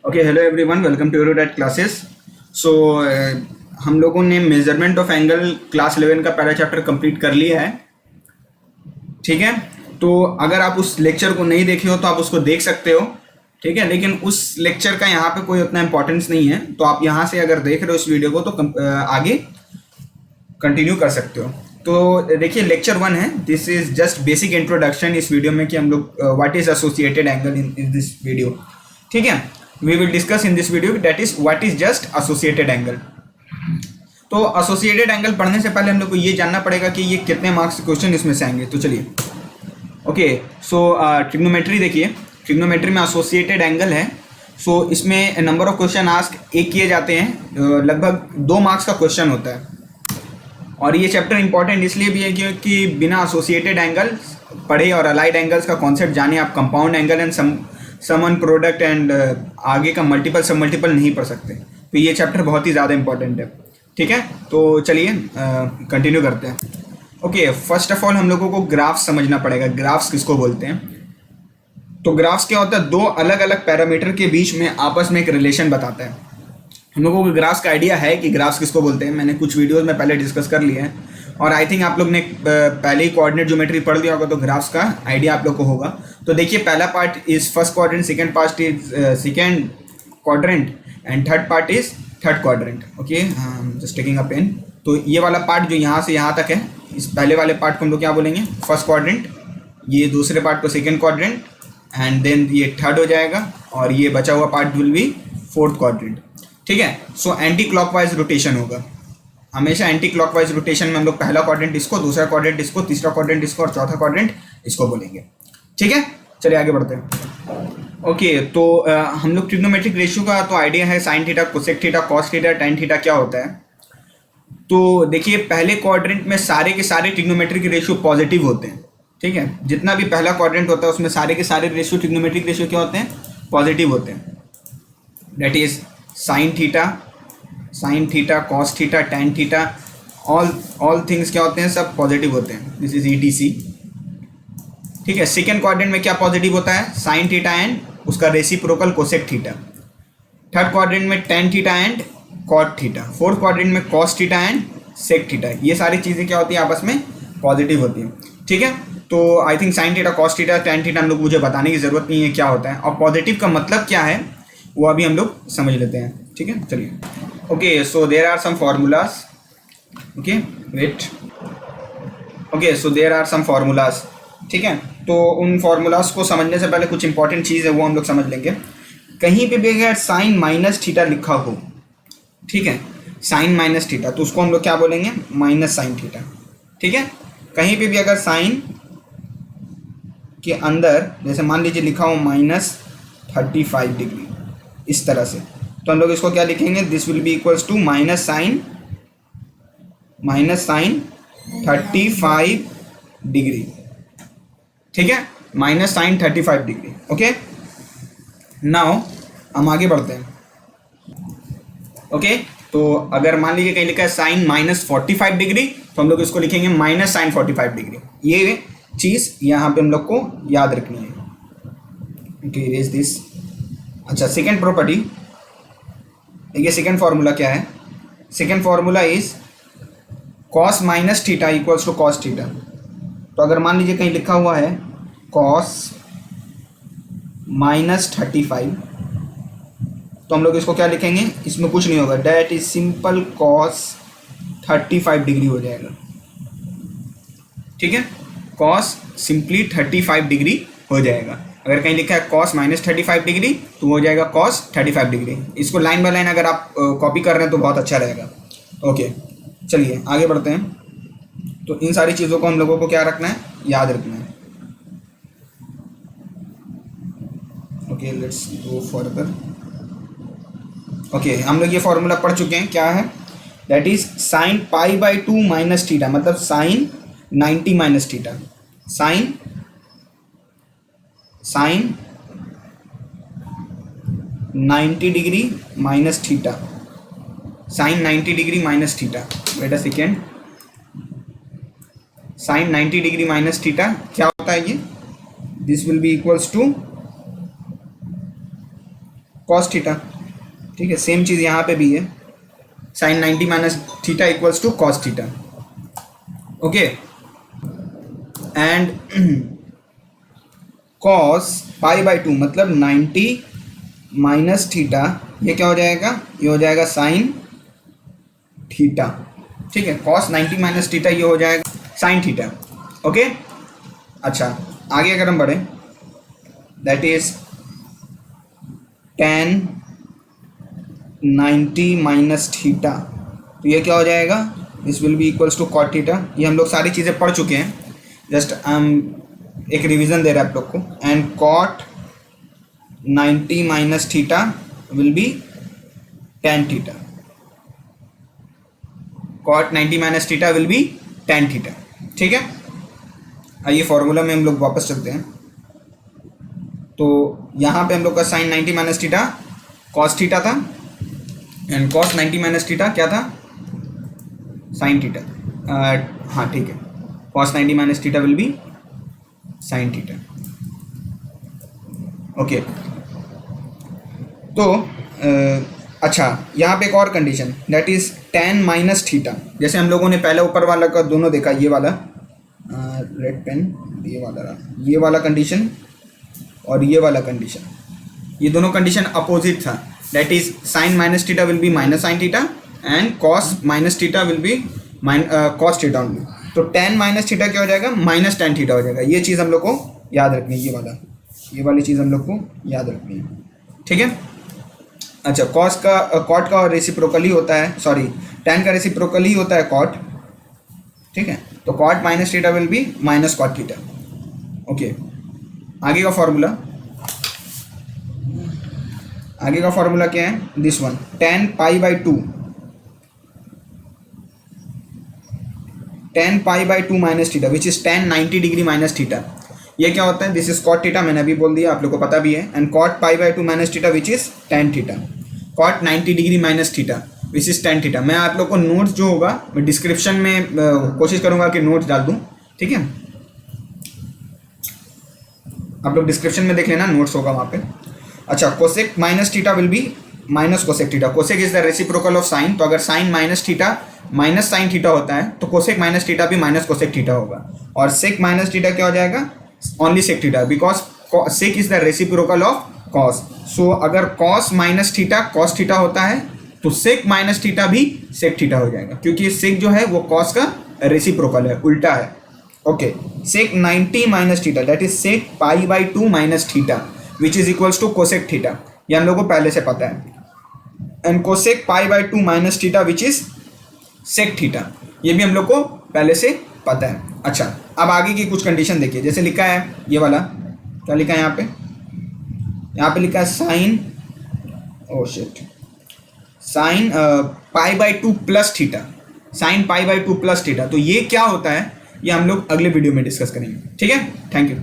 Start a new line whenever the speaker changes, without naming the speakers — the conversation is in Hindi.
Okay, hello everyone, welcome to Eurodate classes. So हम लोगों ने मेजरमेंट ऑफ एंगल क्लास 11 का पहला चैप्टर कंप्लीट कर लिया है। ठीक है, तो अगर आप उस लेक्चर को नहीं देखे हो तो आप उसको देख सकते हो। ठीक है, लेकिन उस लेक्चर का यहाँ पे कोई उतना इंपॉर्टेंस नहीं है, तो आप यहाँ से अगर देख रहे हो इस वीडियो को तो आगे कंटिन्यू कर सकते हो। तो देखिए, लेक्चर 1 है, this is just basic introduction इस वीडियो में कि हम लोग what is associated angle in this video. ठीक है, we will discuss in this video that is what is just associated angle. तो एसोसिएटेड एंगल पढ़ने से पहले हम लोग को ये जानना पड़ेगा कि ये कितने मार्क्स क्वेश्चन इसमें से आएंगे। तो चलिए, ओके, सो ट्रिग्नोमेट्री देखिए, ट्रिग्नोमेट्री में एसोसिएटेड एंगल है। सो इसमें नंबर ऑफ क्वेश्चन आस्क एक किए जाते हैं, लगभग 2 मार्क्स का क्वेश्चन होता है। और ये चैप्टर इंपॉर्टेंट इसलिए भी है क्योंकि बिना एसोसिएटेड एंगल पढ़े और अलाइड एंगल्स का कॉन्सेप्ट जाने आप compound angle and sum and product and आगे का मल्टीपल सब मल्टीपल नहीं पढ़ सकते। तो ये चैप्टर बहुत ही ज़्यादा इंपॉर्टेंट है। ठीक है, तो चलिए कंटिन्यू करते हैं। ओके, फर्स्ट ऑफ ऑल हम लोगों को ग्राफ्स समझना पड़ेगा। ग्राफ्स किसको बोलते हैं? तो ग्राफ्स क्या होता है? 2 अलग अलग पैरामीटर के बीच में आपस में एक रिलेशन बताता है। हम लोगों को ग्राफ्स का आइडिया है कि ग्राफ्स किसको बोलते हैं, मैंने कुछ वीडियोस में पहले डिस्कस कर लिया है, और आई थिंक आप लोग ने पहले ही कोऑर्डिनेट ज्योमेट्री पढ़ लिया होगा, तो ग्राफ्स का आइडिया आप लोग को होगा। तो देखिए, पहला part is first quadrant, second part is second quadrant and third part is third quadrant. Okay, just taking a pen. तो ये वाला पार्ट जो यहाँ से यहाँ तक है, इस पहले वाले पार्ट को हम लोग क्या बोलेंगे? First quadrant. ये दूसरे पार्ट को सेकेंड क्वाड्रेंट, एंड देन ये थर्ड हो जाएगा, और ये बचा हुआ part will be fourth quadrant. ठीक है, सो एंटी क्लॉकवाइज रोटेशन होगा हमेशा। एंटी क्लॉकवाइज रोटेशन में हम लोग पहला क्वाड्रेंट इसको, दूसरा क्वाड्रेंट इसको, तीसरा क्वाड्रेंट इसको और चौथा क्वाड्रेंट इसको बोलेंगे। ठीक है, चलिए आगे बढ़ते हैं। ओके, तो हम लोग ट्रिग्नोमेट्रिक रेशियो का तो आइडिया है, sine theta, cosec theta, cos theta, tan theta क्या होता है। तो देखिए, पहले क्वाड्रेंट में सारे के सारे ट्रिग्नोमेट्रिक रेशियो पॉजिटिव होते हैं। ठीक है, जितना भी पहला क्वाड्रेंट होता है उसमें सारे के सारे रेशियो, ट्रिग्नोमेट्रिक रेशियो क्या होते हैं? पॉजिटिव होते हैं। That is sine theta, cos theta, tan theta, all things क्या होते हैं? सब पॉजिटिव होते हैं। This is ETC। ठीक है, सेकेंड क्वाड्रेंट में क्या पॉजिटिव होता है? साइन थीटा एंड उसका reciprocal cosec theta. Third quadrant में tan theta and cot theta. Fourth quadrant में cos theta and sec theta. ये सारी चीज़ें क्या होती हैं? आपस में पॉजिटिव होती हैं। ठीक है, तो I think sine theta, cos theta, tan theta हम लोग मुझे बताने की ज़रूरत नहीं है क्या होता है, और पॉजिटिव का मतलब क्या है वो अभी हम लोग समझ लेते हैं। ठीक है, चलिए। Okay, so there are some formulas. Okay, wait. Okay, so there are some formulas. ठीक है, तो उन फार्मूलाज को समझने से पहले कुछ इंपॉर्टेंट चीज़ है वो हम लोग समझ लेंगे। कहीं पे भी अगर साइन माइनस थीटा लिखा हो, ठीक है, साइन माइनस थीटा, तो उसको हम लोग क्या बोलेंगे? Minus sine theta. ठीक है, कहीं पे भी अगर साइन के अंदर जैसे मान लीजिए लिखा हो -35 डिग्री, इस तरह से, तो हम लोग इसको क्या लिखेंगे? This will be equals to minus sine 35 degree. ठीक है, minus sine 35 degree. Okay, now हम आगे बढ़ते हैं। ओके, तो अगर मान लीजिए कहीं लिखा है साइन -45 डिग्री, तो हम लोग इसको लिखेंगे माइनस साइन 45 डिग्री। ये चीज़ यहाँ पे हम लोग को याद रखनी है। Okay, is this. अच्छा, सेकेंड प्रॉपर्टी, देखिए सेकेंड फार्मूला क्या है? Second formula is cos minus theta equals to cos theta. तो अगर मान लीजिए कहीं लिखा हुआ है कॉस -35, तो हम लोग इसको क्या लिखेंगे? इसमें कुछ नहीं होगा, that is simple cos 35 degree हो जाएगा। ठीक है, कॉस सिंपली 35 डिग्री हो जाएगा। अगर कहीं लिखा है कॉस -35 डिग्री, तो हो जाएगा कॉस 35 डिग्री। इसको लाइन बाय लाइन अगर आप कॉपी कर रहे हैं तो बहुत अच्छा रहेगा। ओके, चलिए आगे बढ़ते हैं। तो इन सारी चीज़ों को हम लोगों को क्या रखना है? याद रखना है। Okay, let's go further. Okay, हम लोग ये फॉर्मूला पढ़ चुके हैं, क्या है? That is sine π/2 minus theta, मतलब sine 90 minus theta. Sine 90 degree minus theta, sine 90 degree minus theta. Wait a second, sine 90 degree minus theta क्या होता है ये? This will be equals to cos theta, ठीक है। सेम चीज़ यहाँ पे भी है, sine 90 minus theta equals to cos theta, okay. And cos pi by 2 मतलब 90 माइनस थीटा, ये क्या हो जाएगा, ये हो जाएगा साइन थीटा, ठीक है। कॉस 90 माइनस थीटा ये हो जाएगा साइन थीटा, ओके। अच्छा, आगे अगर हम बढ़े, that is tan 90 minus theta, तो ये क्या हो जाएगा, this will be equals to cot theta. ये हम लोग सारी चीज़ें पढ़ चुके हैं, जस्ट हम एक रिवीजन दे रहे हैं आप लोग को। And cot 90 minus theta will be tan theta, cot 90 minus theta will be tan theta, ठीक है। आइए फॉर्मूला में हम लोग वापस चलते हैं। तो यहाँ पे हम लोग का sine 90 minus theta cos theta था, एंड कॉस 90 माइनस थीटा क्या था, साइन थीटा। हाँ ठीक है, cos 90 minus theta will be sine theta, okay. तो अच्छा, यहाँ पे एक और condition, that is tan minus theta. जैसे हम लोगों ने पहले ऊपर वाला का दोनों देखा, ये वाला रेड पेन, ये वाला रहा, ये वाला कंडीशन और ये वाला कंडीशन, ये दोनों कंडीशन अपोजिट था। That is sign minus theta will be minus sine theta and cos minus theta will B cos theta only. तो tan माइनस थीटा क्या हो जाएगा, माइनस tan थीटा हो जाएगा। ये चीज़ हम लोग को याद रखनी है, ये वाली चीज़ हम लोग को याद रखनी है, ठीक है। अच्छा, कॉस का कॉट का रेसिप्रोकल ही होता है, सॉरी tan का रेसिप्रोकल ही होता है कॉट, ठीक है। तो cot minus theta will be minus cot theta, okay. आगे का फॉर्मूला क्या है, this one, tan pi by 2, tan pi by 2 minus theta which is tan 90 degree minus theta. ये क्या होता है, दिस इज कॉट थीटा, मैंने अभी बोल दिया, आप लोग को पता भी है। And cot pi by 2 minus theta which is tan theta, cot 90 degree minus theta which is tan theta. मैं आप लोग को नोट्स जो होगा मैं डिस्क्रिप्शन में कोशिश करूंगा कि नोट्स डाल दूं, ठीक है। आप लोग डिस्क्रिप्शन में देख लेना, नोट्स होगा वहाँ पे। अच्छा, cosec minus theta will be minus cosec theta. Cosec is the reciprocal of sine, तो अगर sine minus theta minus sine theta होता है तो कोसेक माइनस थीटा भी माइनस कोसेक थीटा होगा। और सेक माइनस थीटा क्या हो जाएगा, only sec theta, because sec is the reciprocal of cos. So अगर cos minus theta cos theta होता है तो सेक माइनस थीटा भी सेक थीटा हो जाएगा, क्योंकि सेक जो है वो कॉस का रेसिप्रोकल है, उल्टा है, okay. Sec 90 minus theta that is sec pi by 2 minus theta which is equals to cosec theta, ये हम लोग को पहले से पता है। And cosec pi by 2 minus theta which is sec theta, ये भी हम लोग को पहले से पता है। अच्छा, अब आगे की कुछ कंडीशन देखिए, जैसे लिखा है ये वाला, क्या लिखा है यहाँ पे लिखा है sine, oh shit, sine pi by 2 plus theta, sine pi by 2 plus theta. तो ये क्या होता है, ये हम लोग अगले वीडियो में डिस्कस करेंगे, ठीक है। Thank you.